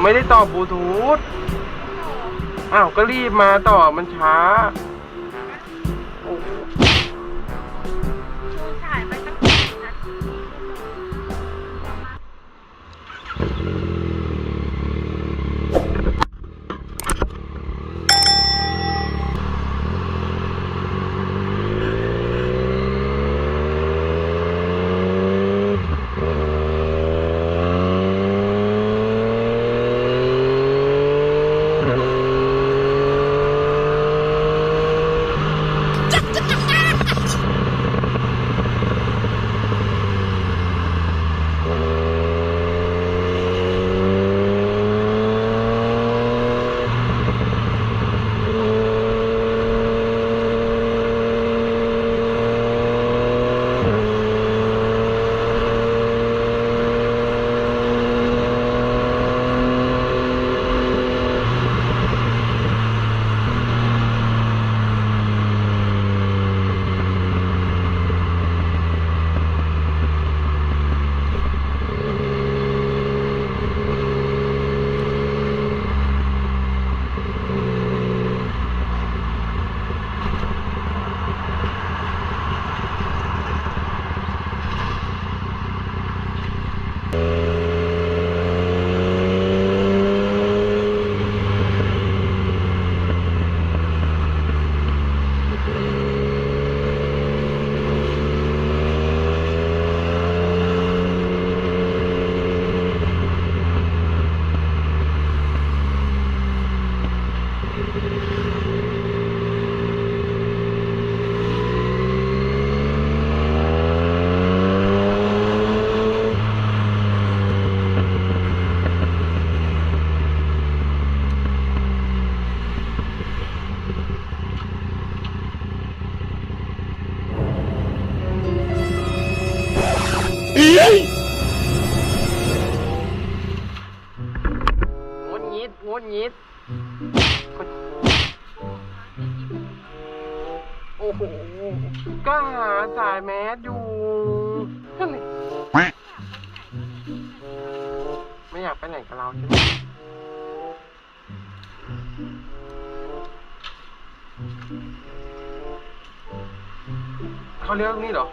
ไม่ได้ต่อบลูทูธอ้าวก็รีบมาต่อมันช้าโอ้โหถ่ายไปตั้งกี่นาทีงดงิดงดงิดโอ้โหก็หาสายแมสอยู่ไม่อยากไปไหนกับเราใช่ไหมเขาเรียกนี่เหรอ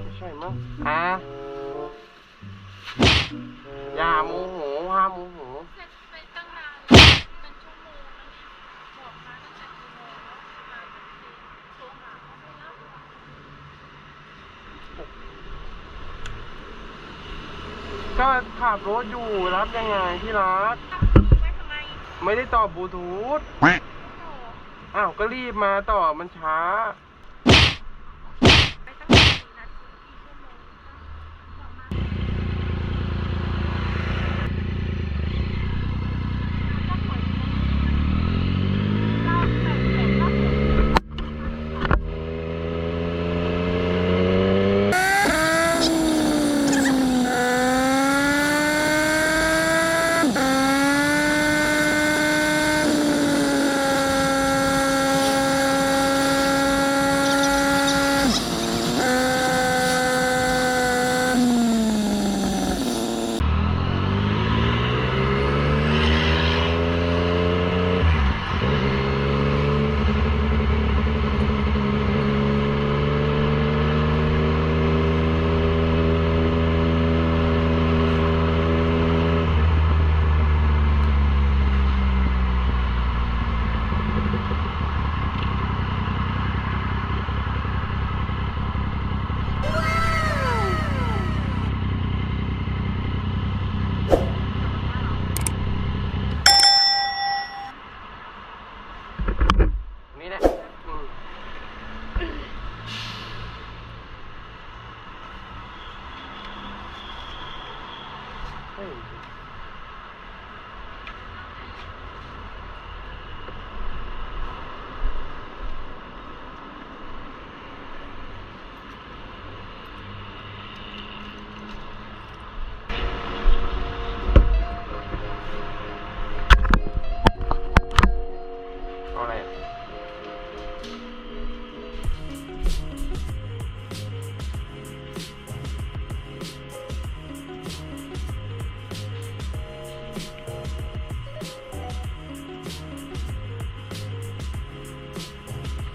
ไม่ใช่มั้งอย่าโมโหห้ามโมโหเสร็จไปตั้งนานเป็นชั่วโมงแล้วเนี่ยบอกมาตั้งแต่กี่โมงแล้วมาโทรหาเขาไม่รับก็ขับรถอยู่รับยังไงที่รักไปทำไมไม่ได้ต่อบลูทูธอ้าวก็รีบมาต่อมันช้าไปตั้งกี่นาทีนี่แหละ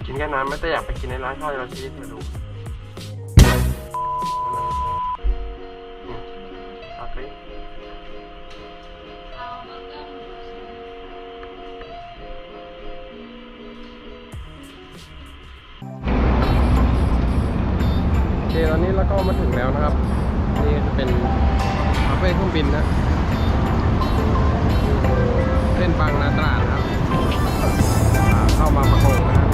กินแค่นั้นไม่แต่อยากไปกินในร้านข้าวที่เราชี้ให้ดูโอเค เอาเบอร์เกอร์หมูชิ้น โอเคตอนนี้เราก็มาถึงแล้วนะครับ นี่จะเป็นคาเฟ่เครื่องบินนะเส้นบางนาตราดนะครับเข้ามาประกงนะฮะ